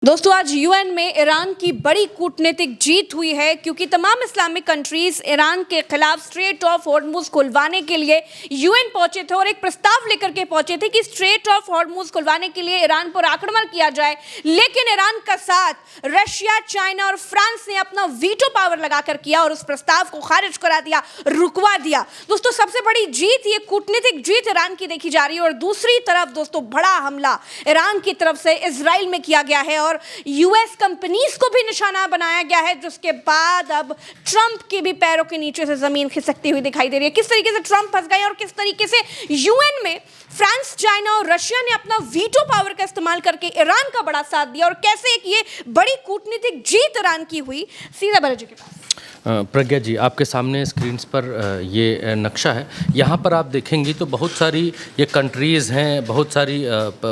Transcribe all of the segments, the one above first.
दोस्तों आज यूएन में ईरान की बड़ी कूटनीतिक जीत हुई है क्योंकि तमाम इस्लामिक कंट्रीज ईरान के खिलाफ स्ट्रेट ऑफ हॉर्मुज खुलवाने के लिए यूएन पहुंचे थे और एक प्रस्ताव लेकर के पहुंचे थे कि स्ट्रेट ऑफ हॉर्मुज खुलवाने के लिए ईरान पर आक्रमण किया जाए। लेकिन ईरान का साथ रशिया, चाइना और फ्रांस ने अपना वीटो पावर लगाकर किया और उस प्रस्ताव को खारिज करा दिया, रुकवा दिया। दोस्तों सबसे बड़ी जीत, ये कूटनीतिक जीत ईरान की देखी जा रही है। और दूसरी तरफ दोस्तों बड़ा हमला ईरान की तरफ से इजराइल में किया गया है और यूएस कंपनीज को भी निशाना बनाया गया है, जिसके बाद अब ट्रंप के भी पैरों के नीचे से जमीन खिसकती हुई दिखाई दे रही है। किस तरीके से ट्रंप फंस गए और किस तरीके से यूएन में फ्रांस, चाइना और रशिया ने अपना वीटो पावर का इस्तेमाल करके ईरान का बड़ा साथ दिया और कैसे एक ये बड़ी कूटनीतिक जीत ईरान की हुई। सीधा भरत जी के पास। प्रज्ञा जी, आपके सामने स्क्रीन्स पर ये नक्शा है। यहाँ पर आप देखेंगी तो बहुत सारी ये कंट्रीज़ हैं, बहुत सारी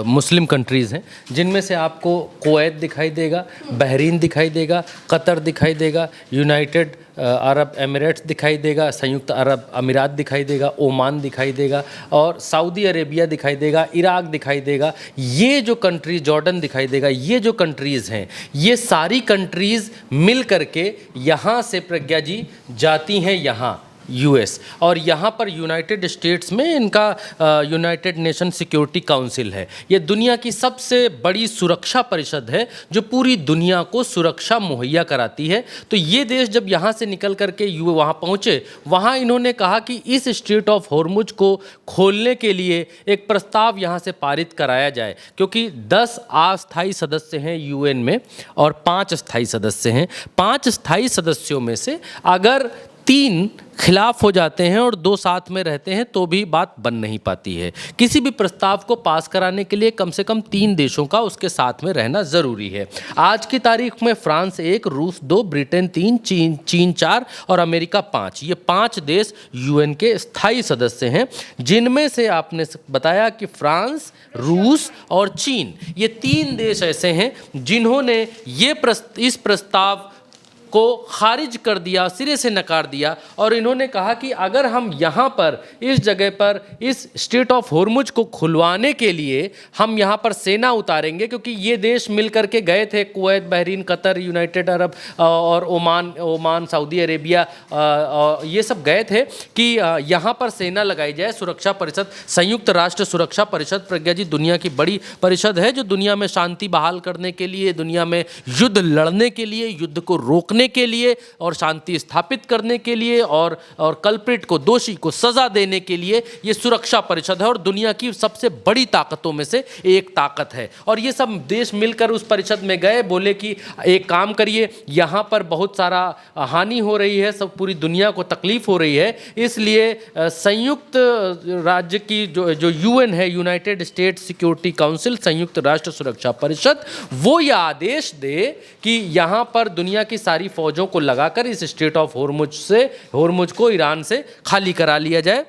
मुस्लिम कंट्रीज़ हैं, जिनमें से आपको कुवैत दिखाई देगा, बहरीन दिखाई देगा, कतर दिखाई देगा, यूनाइटेड अरब एमिरेट्स दिखाई देगा, संयुक्त अरब अमीरात दिखाई देगा, ओमान दिखाई देगा और सऊदी अरेबिया दिखाई देगा, इराक दिखाई देगा। ये जो कंट्रीज, जॉर्डन दिखाई देगा, ये जो कंट्रीज़ हैं, ये सारी कंट्रीज़ मिल करके यहाँ से प्रज्ञा जी जाती हैं यहाँ यूएस, और यहाँ पर यूनाइटेड स्टेट्स में इनका यूनाइटेड नेशन सिक्योरिटी काउंसिल है। ये दुनिया की सबसे बड़ी सुरक्षा परिषद है जो पूरी दुनिया को सुरक्षा मुहैया कराती है। तो ये देश जब यहाँ से निकल करके वहाँ पहुँचे, वहाँ इन्होंने कहा कि इस स्ट्रेट ऑफ हॉर्मुज को खोलने के लिए एक प्रस्ताव यहाँ से पारित कराया जाए, क्योंकि 10 अस्थायी सदस्य हैं यूएन में और 5 स्थायी सदस्य हैं। 5 स्थायी सदस्यों में से अगर 3 खिलाफ हो जाते हैं और 2 साथ में रहते हैं तो भी बात बन नहीं पाती है। किसी भी प्रस्ताव को पास कराने के लिए कम से कम 3 देशों का उसके साथ में रहना ज़रूरी है। आज की तारीख में फ्रांस 1, रूस 2, ब्रिटेन 3, चीन 4 और अमेरिका 5, ये 5 देश यूएन के स्थायी सदस्य हैं, जिनमें से आपने बताया कि फ्रांस, रूस और चीन, ये 3 देश ऐसे हैं जिन्होंने इस प्रस्ताव को खारिज कर दिया, सिरे से नकार दिया और इन्होंने कहा कि अगर हम यहाँ पर इस जगह पर इस स्ट्रेट ऑफ हॉर्मुज को खुलवाने के लिए हम यहाँ पर सेना उतारेंगे, क्योंकि ये देश मिल कर के गए थे, Kuwait, Bahrain, Qatar, United Arab और ओमान, सऊदी अरेबिया, ये सब गए थे कि यहाँ पर सेना लगाई जाए। सुरक्षा परिषद, संयुक्त राष्ट्र सुरक्षा परिषद प्रज्ञा जी दुनिया की बड़ी परिषद है जो दुनिया में शांति बहाल करने के लिए, दुनिया में युद्ध लड़ने के लिए, युद्ध को रोकने के लिए और शांति स्थापित करने के लिए और कल्प्रिट को, दोषी को सजा देने के लिए ये सुरक्षा परिषद है और दुनिया की सबसे बड़ी ताकतों में से एक ताकत है। और ये सब देश मिलकर उस परिषद में गए, बोले कि एक काम करिए, यहाँ पर बहुत सारा हानि हो रही है, सब पूरी दुनिया को तकलीफ हो रही है, इसलिए संयुक्त राज्य की जो यूएन है, यूनाइटेड स्टेट सिक्योरिटी काउंसिल, संयुक्त राष्ट्र सुरक्षा परिषद, वो यह आदेश दे कि यहाँ पर दुनिया की सारी फौजों को लगाकर इस स्ट्रेट ऑफ हॉर्मुज को ईरान से खाली करा लिया जाए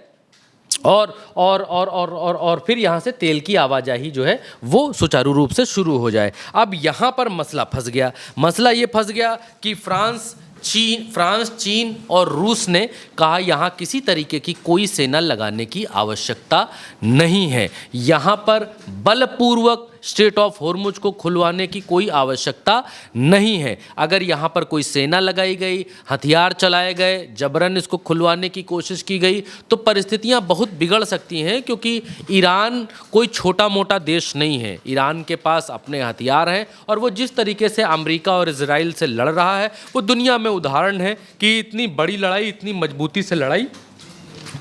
और फिर यहाँ से तेल की आवाजाही जो है वो सुचारू रूप से शुरू हो जाए। अब यहाँ पर मसला फंस गया। मसला ये फंस गया कि फ्रांस, चीन और रूस ने कहा यहाँ किसी तरीके की कोई सेना लगाने की आवश्यकता नहीं है, यहाँ पर बलपूर्वक स्ट्रेट ऑफ हॉर्मुज को खुलवाने की कोई आवश्यकता नहीं है। अगर यहाँ पर कोई सेना लगाई गई, हथियार चलाए गए, जबरन इसको खुलवाने की कोशिश की गई तो परिस्थितियाँ बहुत बिगड़ सकती हैं, क्योंकि ईरान कोई छोटा मोटा देश नहीं है। ईरान के पास अपने हथियार हैं और वो जिस तरीके से अमेरिका और इजराइल से लड़ रहा है वो दुनिया में उदाहरण है कि इतनी बड़ी लड़ाई, इतनी मजबूती से लड़ाई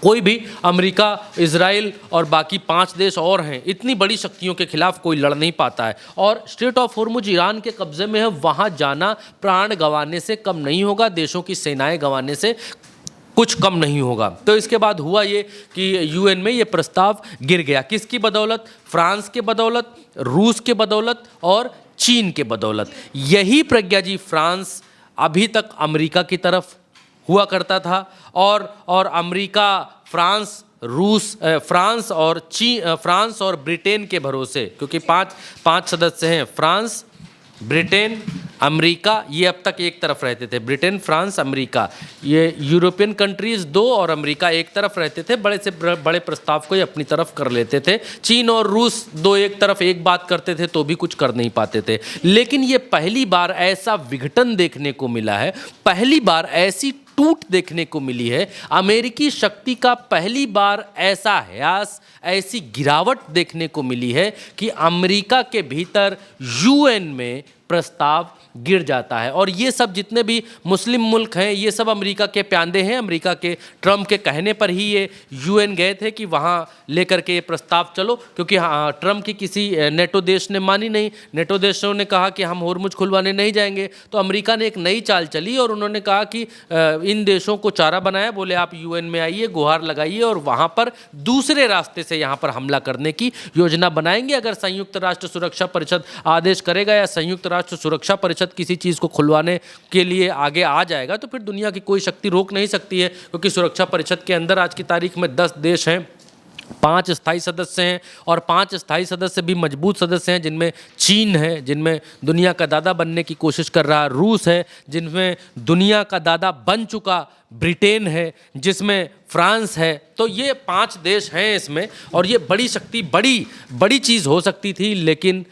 कोई भी, अमेरिका, इजराइल और बाकी 5 देश और हैं, इतनी बड़ी शक्तियों के खिलाफ कोई लड़ नहीं पाता है। और स्ट्रेट ऑफ हॉर्मुज ईरान के कब्जे में है, वहाँ जाना प्राण गंवाने से कम नहीं होगा, देशों की सेनाएं गंवाने से कुछ कम नहीं होगा। तो इसके बाद हुआ ये कि यूएन में ये प्रस्ताव गिर गया। किसकी बदौलत? फ्रांस के बदौलत, रूस के बदौलत और चीन के बदौलत। यही प्रज्ञा जी फ्रांस अभी तक अमेरिका की तरफ हुआ करता था और अमेरिका, फ्रांस और ब्रिटेन के भरोसे, क्योंकि 5 सदस्य हैं, फ्रांस, ब्रिटेन, अमेरिका, ये अब तक एक तरफ रहते थे, ब्रिटेन, फ्रांस, अमेरिका, ये यूरोपियन कंट्रीज़ दो और अमेरिका एक तरफ रहते थे, बड़े से बड़े प्रस्ताव को ये अपनी तरफ कर लेते थे। चीन और रूस दो एक तरफ एक बात करते थे तो भी कुछ कर नहीं पाते थे। लेकिन ये पहली बार ऐसा विघटन देखने को मिला है, पहली बार ऐसी टूट देखने को मिली है, अमेरिकी शक्ति का पहली बार ऐसा ह्रास, ऐसी गिरावट देखने को मिली है कि अमेरिका के भीतर यूएन में प्रस्ताव गिर जाता है। और ये सब जितने भी मुस्लिम मुल्क हैं ये सब अमेरिका के प्यांदे हैं। अमेरिका के ट्रम्प के कहने पर ही ये यूएन गए थे कि वहाँ लेकर के ये प्रस्ताव चलो, क्योंकि हाँ, ट्रम्प की किसी नेटो देश ने मानी नहीं। नेटो देशों ने कहा कि हम होर्मुज खुलवाने नहीं जाएंगे, तो अमेरिका ने एक नई चाल चली और उन्होंने कहा कि इन देशों को चारा बनाया, बोले आप यूएन में आइए, गुहार लगाइए और वहाँ पर दूसरे रास्ते से यहाँ पर हमला करने की योजना बनाएंगे। अगर संयुक्त राष्ट्र सुरक्षा परिषद आदेश करेगा या संयुक्त राष्ट्र सुरक्षा परिषद किसी चीज़ को खुलवाने के लिए आगे आ जाएगा तो फिर दुनिया की कोई शक्ति रोक नहीं सकती है, क्योंकि सुरक्षा परिषद के अंदर आज की तारीख में 10 देश हैं, 5 स्थायी सदस्य हैं और 5 स्थायी सदस्य भी मजबूत सदस्य हैं, जिनमें चीन है, जिनमें दुनिया का दादा बनने की कोशिश कर रहा रूस है, जिनमें दुनिया का दादा बन चुका ब्रिटेन है, जिसमें फ्रांस है। तो ये 5 देश हैं इसमें, और ये बड़ी शक्ति, बड़ी चीज़ हो सकती थी, लेकिन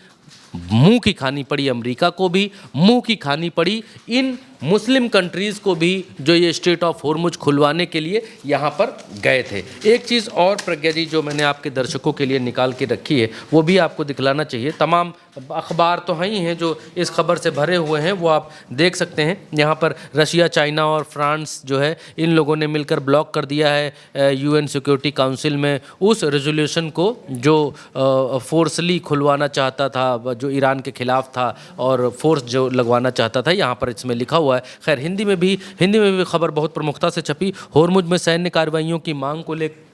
मुंह की खानी पड़ी अमेरिका को भी, मुंह की खानी पड़ी इन मुस्लिम कंट्रीज़ को भी जो ये स्ट्रेट ऑफ होर्मुज खुलवाने के लिए यहाँ पर गए थे। एक चीज़ और प्रज्ञा जी जो मैंने आपके दर्शकों के लिए निकाल के रखी है वो भी आपको दिखलाना चाहिए। तमाम अखबार तो हैं ही हैं जो इस खबर से भरे हुए हैं, वो आप देख सकते हैं। यहाँ पर रशिया, चाइना और फ्रांस जो है इन लोगों ने मिलकर ब्लॉक कर दिया है यूएन सिक्योरिटी काउंसिल में उस रेजोल्यूशन को जो फोर्सली खुलवाना चाहता था, जो ईरान के खिलाफ था और फोर्स जो लगवाना चाहता था। यहाँ पर इसमें लिखा हुआ है। खैर हिंदी में भी खबर बहुत प्रमुखता से छपी। होर्मुज में सैन्य कार्रवाइयों की मांग को लेकर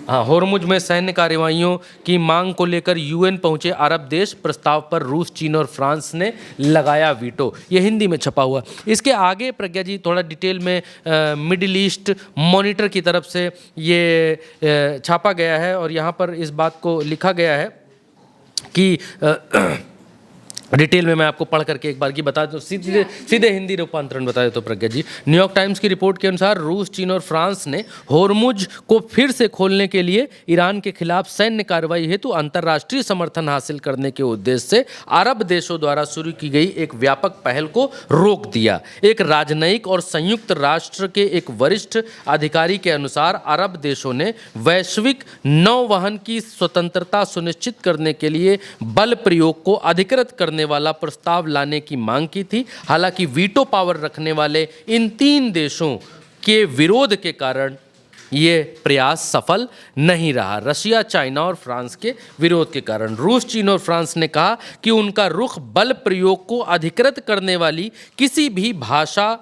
होर्मुज में सैन्य कार्रवाइयों की मांग को लेकर यूएन पहुंचे अरब देश, प्रस्ताव पर रूस, चीन और फ्रांस ने लगाया वीटो। ये हिंदी में छपा हुआ। इसके आगे प्रज्ञा जी थोड़ा डिटेल में मिडिल ईस्ट मॉनिटर की तरफ से ये छापा गया है और यहाँ पर इस बात को लिखा गया है कि डिटेल में मैं आपको पढ़ करके एक बार की बता दूं, सीधे हिंदी रूपांतरण बता देता हूं प्रज्ञा जी। न्यूयॉर्क टाइम्स की रिपोर्ट के अनुसार रूस, चीन और फ्रांस ने होर्मुज को फिर से खोलने के लिए ईरान के खिलाफ सैन्य कार्रवाई हेतु अंतर्राष्ट्रीय समर्थन हासिल करने के उद्देश्य से अरब देशों द्वारा शुरू की गई एक व्यापक पहल को रोक दिया। एक राजनयिक और संयुक्त राष्ट्र के एक वरिष्ठ अधिकारी के अनुसार अरब देशों ने वैश्विक नौवहन की स्वतंत्रता सुनिश्चित करने के लिए बल प्रयोग को अधिकृत करने वाला प्रस्ताव लाने की मांग की थी। हालांकि वीटो पावर रखने वाले इन 3 देशों के विरोध के कारण ये प्रयास सफल नहीं रहा। रशिया, चाइना और फ्रांस के विरोध के कारण रूस, चीन और फ्रांस ने कहा कि उनका रुख बल प्रयोग को अधिकृत करने वाली किसी भी भाषा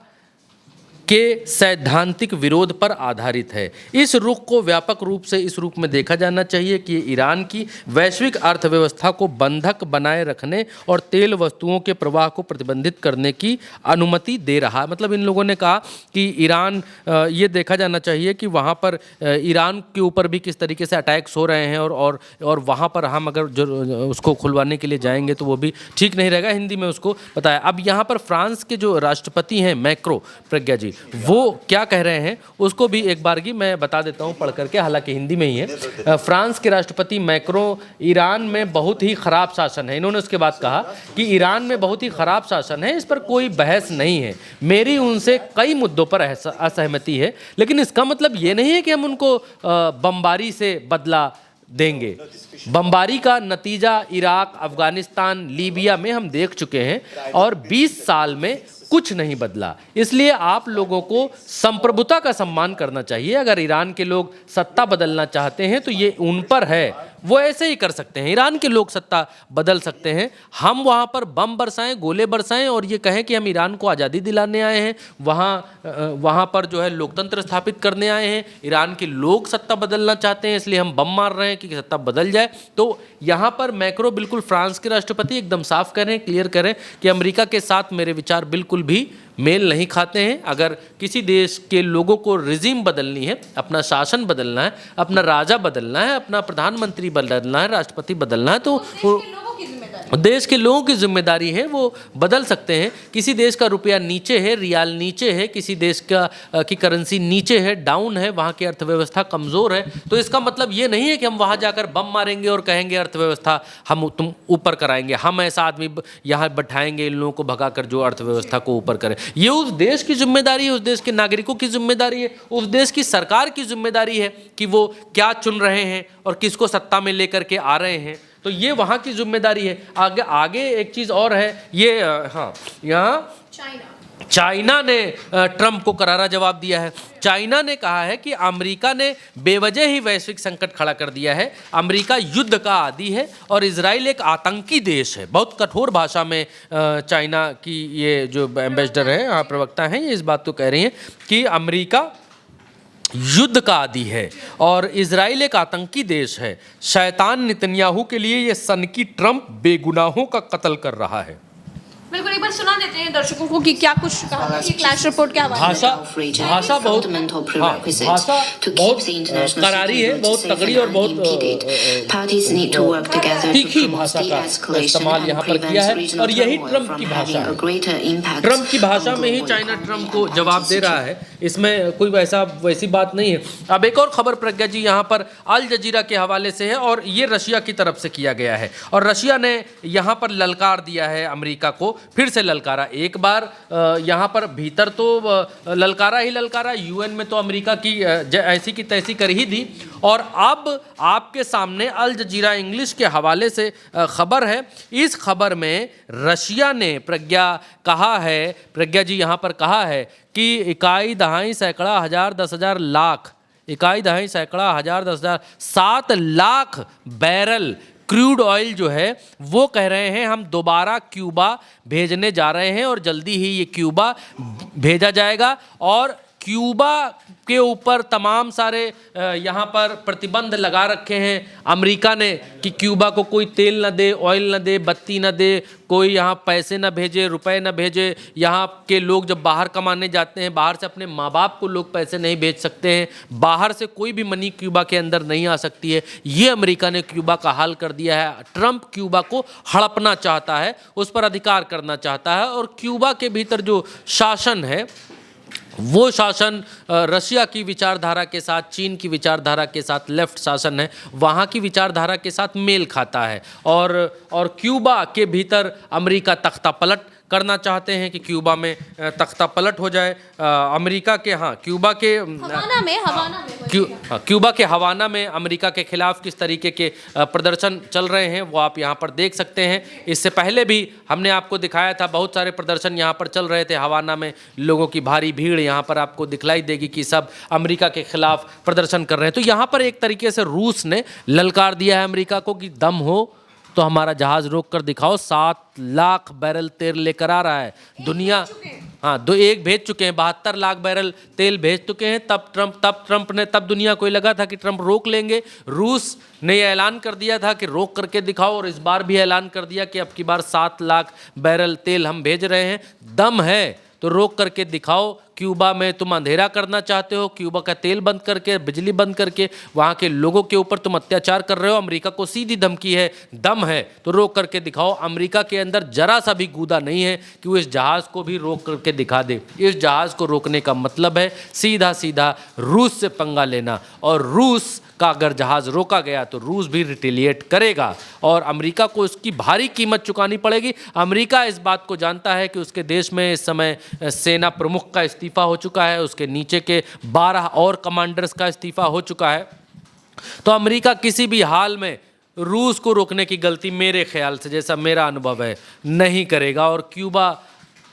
के सैद्धांतिक विरोध पर आधारित है। इस रुख को व्यापक रूप से इस रूप में देखा जाना चाहिए कि ईरान की वैश्विक अर्थव्यवस्था को बंधक बनाए रखने और तेल वस्तुओं के प्रवाह को प्रतिबंधित करने की अनुमति दे रहा है। मतलब इन लोगों ने कहा कि ईरान, ये देखा जाना चाहिए कि वहाँ पर ईरान के ऊपर भी किस तरीके से अटैक्स हो रहे हैं और वहाँ पर हम अगर जो उसको खुलवाने के लिए जाएंगे तो वो भी ठीक नहीं रहेगा। हिंदी में उसको बताया। अब यहाँ पर फ्रांस के जो राष्ट्रपति हैं मैक्रो, प्रज्ञा जी, वो क्या कह रहे हैं उसको भी एक बार की मैं बता देता हूं पढ़ करके, हालांकि हिंदी में ही है। फ्रांस के राष्ट्रपति मैक्रो, ईरान में बहुत ही खराब शासन है। इन्होंने उसके बाद कहा कि ईरान में बहुत ही खराब शासन है, इस पर कोई बहस नहीं है। मेरी उनसे कई मुद्दों पर असहमति है, लेकिन इसका मतलब ये नहीं है कि हम उनको बमबारी से बदला देंगे। बमबारी का नतीजा इराक, अफगानिस्तान, लीबिया में हम देख चुके हैं और 20 साल में कुछ नहीं बदला। इसलिए आप लोगों को संप्रभुता का सम्मान करना चाहिए। अगर ईरान के लोग सत्ता बदलना चाहते हैं तो ये उन पर है, वो ऐसे ही कर सकते हैं। ईरान के लोग सत्ता बदल सकते हैं। हम वहाँ पर बम बरसाएं, गोले बरसाएं और ये कहें कि हम ईरान को आज़ादी दिलाने आए हैं, वहाँ पर जो है लोकतंत्र स्थापित करने आए हैं। ईरान के लोग सत्ता बदलना चाहते हैं, इसलिए हम बम मार रहे हैं कि सत्ता बदल जाए। तो यहाँ पर मैक्रो बिल्कुल, फ्रांस के राष्ट्रपति एकदम साफ कह रहे हैं, क्लियर कह रहे हैं कि अमेरिका के साथ मेरे विचार बिल्कुल भी मेल नहीं खाते हैं। अगर किसी देश के लोगों को रिजीम बदलनी है, अपना शासन बदलना है, अपना राजा बदलना है, अपना प्रधानमंत्री बदलना है, राष्ट्रपति बदलना है, तो देश के लोगों की जिम्मेदारी है, वो बदल सकते हैं। किसी देश का रुपया नीचे है, रियाल नीचे है, किसी देश की करेंसी नीचे है, डाउन है, वहाँ की अर्थव्यवस्था कमज़ोर है, तो इसका मतलब ये नहीं है कि हम वहाँ जाकर बम मारेंगे और कहेंगे अर्थव्यवस्था हम तुम ऊपर कराएंगे, हम ऐसा आदमी यहाँ बैठाएंगे इन लोगों को भगाकर जो अर्थव्यवस्था को ऊपर करे। ये उस देश की जिम्मेदारी है, उस देश के नागरिकों की जिम्मेदारी है, उस देश की सरकार की जिम्मेदारी है कि वो क्या चुन रहे हैं और किसको सत्ता में लेकर के आ रहे हैं। तो ये वहाँ की जिम्मेदारी है। आगे एक चीज़ और है, ये हाँ, यहाँ चाइना ने ट्रंप को करारा जवाब दिया है। चाइना ने कहा है कि अमेरिका ने बेवजह ही वैश्विक संकट खड़ा कर दिया है, अमेरिका युद्ध का आदी है और इजराइल एक आतंकी देश है। बहुत कठोर भाषा में चाइना की ये जो एम्बेसडर है, प्रवक्ता हैं, ये इस बात को कह रही हैं कि अमेरिका युद्ध का आदी है और इजराइल एक आतंकी देश है। शैतान नेतन्याहू के लिए ये सनकी ट्रंप बेगुनाहों का कत्ल कर रहा है। बिल्कुल, एक बार सुना देते हैं दर्शकों को कि क्या कुछ कहा कि क्लैश रिपोर्ट क्या भाषा बहुत करारी है, बहुत तगड़ी और बहुत तीखी भाषा का इस्तेमाल यहाँ पर किया है और यही ट्रंप की भाषा है। ट्रंप की भाषा में ही चाइना ट्रंप को जवाब दे रहा है, इसमें कोई वैसी बात नहीं है। अब एक और खबर प्रज्ञा जी यहाँ पर अल जजीरा के हवाले से है और ये रशिया की तरफ से किया गया है और रशिया ने यहाँ पर ललकार दिया है अमेरिका को, फिर से ललकारा। एक बार यहाँ पर भीतर तो ललकारा ही ललकारा, यूएन में तो अमेरिका की ऐसी की तैसी कर ही दी और अब आपके सामने अल जजीरा इंग्लिश के हवाले से खबर है। इस खबर में रशिया ने प्रज्ञा जी यहाँ पर कहा है कि इकाई दहाई सैकड़ा हजार 10,000 लाख, इकाई दहाई सैकड़ा हजार 10,000 7 लाख बैरल क्रूड ऑयल जो है वो कह रहे हैं हम दोबारा क्यूबा भेजने जा रहे हैं और जल्दी ही ये क्यूबा भेजा जाएगा और क्यूबा के ऊपर तमाम सारे यहाँ पर प्रतिबंध लगा रखे हैं अमेरिका ने कि क्यूबा को कोई तेल न दे, ऑयल न दे, बत्ती न दे, कोई यहाँ पैसे न भेजे, रुपए न भेजे। यहाँ के लोग जब बाहर कमाने जाते हैं, बाहर से अपने माँ बाप को लोग पैसे नहीं भेज सकते हैं, बाहर से कोई भी मनी क्यूबा के अंदर नहीं आ सकती है। ये अमेरिका ने क्यूबा का हाल कर दिया है। ट्रंप क्यूबा को हड़पना चाहता है, उस पर अधिकार करना चाहता है और क्यूबा के भीतर जो शासन है वो शासन रशिया की विचारधारा के साथ, चीन की विचारधारा के साथ, लेफ्ट शासन है, वहाँ की विचारधारा के साथ मेल खाता है और क्यूबा के भीतर अमेरिका तख्ता पलट करना चाहते हैं कि क्यूबा में तख्ता पलट हो जाए। अमेरिका के क्यूबा के क्यूबा के हवाना में अमेरिका के खिलाफ किस तरीके के प्रदर्शन चल रहे हैं वो आप यहाँ पर देख सकते हैं। इससे पहले भी हमने आपको दिखाया था, बहुत सारे प्रदर्शन यहाँ पर चल रहे थे हवाना में, लोगों की भारी भीड़ यहाँ पर आपको दिखलाई देगी कि सब अमेरिका के खिलाफ प्रदर्शन कर रहे हैं। तो यहाँ पर एक तरीके से रूस ने ललकार दिया है अमेरिका को कि दम हो तो हमारा जहाज रोक कर दिखाओ, 7 लाख बैरल तेल लेकर आ रहा है दुनिया। एक भेज चुके हैं, 72 लाख बैरल तेल भेज चुके हैं। तब दुनिया को लगा था कि ट्रंप रोक लेंगे। रूस ने यह ऐलान कर दिया था कि रोक करके दिखाओ और इस बार भी ऐलान कर दिया कि अब की बार 7 लाख बैरल तेल हम भेज रहे हैं। दम है तो रोक करके दिखाओ। क्यूबा में तुम अंधेरा करना चाहते हो, क्यूबा का तेल बंद करके, बिजली बंद करके वहाँ के लोगों के ऊपर तुम अत्याचार कर रहे हो। अमेरिका को सीधी धमकी है, दम है तो रोक करके दिखाओ। अमेरिका के अंदर जरा सा भी गूदा नहीं है कि वो इस जहाज़ को भी रोक करके दिखा दे। इस जहाज़ को रोकने का मतलब है सीधा सीधा रूस से पंगा लेना और रूस का अगर जहाज़ रोका गया तो रूस भी रिटेलिएट करेगा और अमेरिका को इसकी भारी कीमत चुकानी पड़ेगी। अमेरिका इस बात को जानता है कि उसके देश में इस समय सेना प्रमुख का इस्तीफा हो चुका है, उसके नीचे के 12 और कमांडर्स का इस्तीफा हो चुका है। तो अमेरिका किसी भी हाल में रूस को रोकने की गलती मेरे ख्याल से, जैसा मेरा अनुभव है, नहीं करेगा और क्यूबा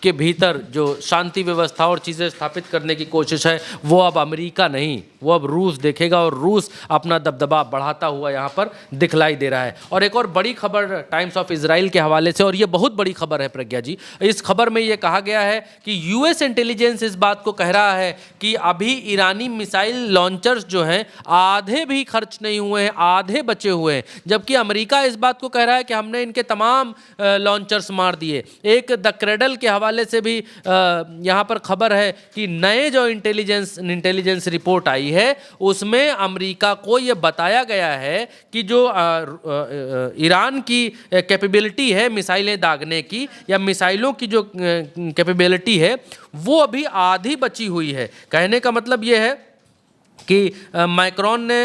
के भीतर जो शांति व्यवस्था और चीज़ें स्थापित करने की कोशिश है वो अब अमेरिका नहीं, वो अब रूस देखेगा और रूस अपना दबदबा बढ़ाता हुआ यहाँ पर दिखलाई दे रहा है। और एक और बड़ी खबर टाइम्स ऑफ इजराइल के हवाले से, और ये बहुत बड़ी खबर है प्रज्ञा जी। इस खबर में ये कहा गया है कि यूएस इंटेलिजेंस इस बात को कह रहा है कि अभी ईरानी मिसाइल लॉन्चर्स जो हैं आधे भी खर्च नहीं हुए हैं, आधे बचे हुए हैं, जबकि अमेरिका इस बात को कह रहा है कि हमने इनके तमाम लॉन्चर्स मार दिए। एक द क्रेडल के हवाले हवाले से भी यहाँ पर खबर है कि नए जो इंटेलिजेंस रिपोर्ट आई है उसमें अमेरिका को ये बताया गया है कि जो ईरान की कैपेबिलिटी है मिसाइलें दागने की या मिसाइलों की जो कैपेबिलिटी है वो अभी आधी बची हुई है। कहने का मतलब ये है कि मैक्रोन ने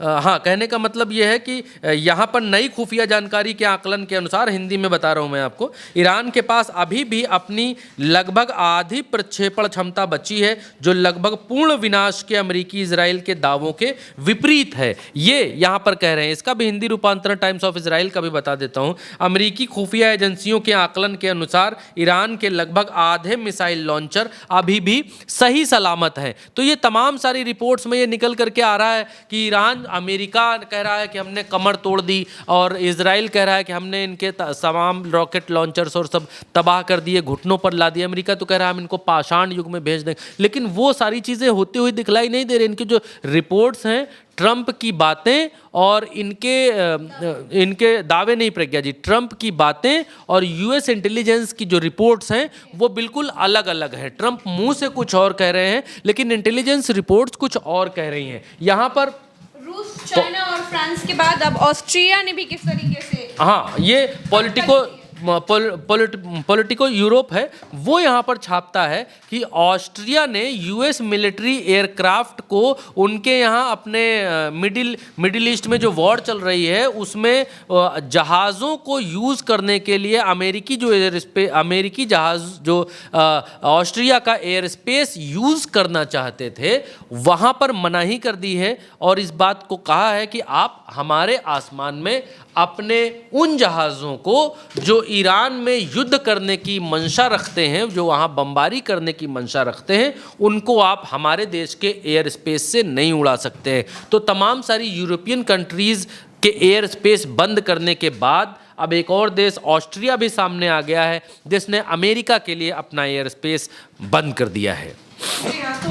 कहने का मतलब यह है कि यहाँ पर नई खुफिया जानकारी के आकलन के अनुसार, हिंदी में बता रहा हूँ मैं आपको, ईरान के पास अभी भी अपनी लगभग आधी प्रक्षेपण क्षमता बची है जो लगभग पूर्ण विनाश के अमेरिकी इजराइल के दावों के विपरीत है। ये यहाँ पर कह रहे हैं। इसका भी हिंदी रूपांतरण टाइम्स ऑफ इजराइल का भी बता देता हूँ। अमेरिकी खुफिया एजेंसियों के आकलन के अनुसार ईरान के लगभग आधे मिसाइल लॉन्चर अभी भी सही सलामत हैं। तो ये तमाम सारी रिपोर्ट्स में ये निकल करके आ रहा है कि ईरान, अमेरिका कह रहा है कि हमने कमर तोड़ दी और इजराइल कह रहा है कि हमने इनके तमाम रॉकेट लॉन्चर्स और सब तबाह कर दिए, घुटनों पर ला दिए। अमेरिका तो कह रहा है हम इनको पाषाण युग में भेज दें, लेकिन वो सारी चीज़ें होती हुई दिखलाई नहीं दे रही। इनकी जो रिपोर्ट्स हैं, ट्रंप की बातें और इनके दावे नहीं प्रज्ञा जी, ट्रंप की बातें और यूएस इंटेलिजेंस की जो रिपोर्ट्स हैं वो बिल्कुल अलग अलग है। ट्रंप मुंह से कुछ और कह रहे हैं लेकिन इंटेलिजेंस रिपोर्ट्स कुछ और कह रही हैं। यहाँ पर रूस, चाइना और फ्रांस के बाद अब ऑस्ट्रिया ने भी किस तरीके से, ये पॉलिटिको यूरोप है, वो यहाँ पर छापता है कि ऑस्ट्रिया ने यूएस मिलिट्री एयरक्राफ्ट को उनके यहाँ अपने मिडिल ईस्ट में जो वॉर चल रही है उसमें जहाज़ों को यूज़ करने के लिए अमेरिकी जहाज़ जो ऑस्ट्रिया का एयर स्पेस यूज़ करना चाहते थे वहाँ पर मनाही कर दी है और इस बात को कहा है कि आप हमारे आसमान में अपने उन जहाज़ों को जो ईरान में युद्ध करने की मंशा रखते हैं, जो वहाँ बमबारी करने की मंशा रखते हैं, उनको आप हमारे देश के एयर स्पेस से नहीं उड़ा सकते हैं। तो तमाम सारी यूरोपियन कंट्रीज़ के एयर स्पेस बंद करने के बाद अब एक और देश ऑस्ट्रिया भी सामने आ गया है जिसने अमेरिका के लिए अपना एयर स्पेस बंद कर दिया है। तो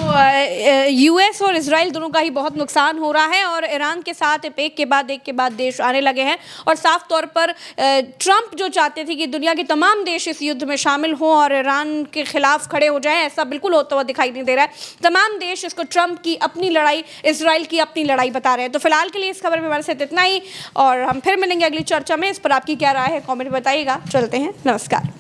यूएस और इजराइल दोनों का ही बहुत नुकसान हो रहा है और ईरान के साथ एक के बाद देश आने लगे हैं और साफ तौर पर ट्रंप जो चाहते थे कि दुनिया के तमाम देश इस युद्ध में शामिल हों और ईरान के खिलाफ खड़े हो जाएं, ऐसा बिल्कुल होता हुआ दिखाई नहीं दे रहा है। तमाम देश इसको ट्रंप की अपनी लड़ाई, इजराइल की अपनी लड़ाई बता रहे हैं। तो फिलहाल के लिए इस खबर में हमारे साथ इतना ही और हम फिर मिलेंगे अगली चर्चा में। इस पर आपकी क्या राय है कॉमेंट बताइएगा। चलते हैं, नमस्कार।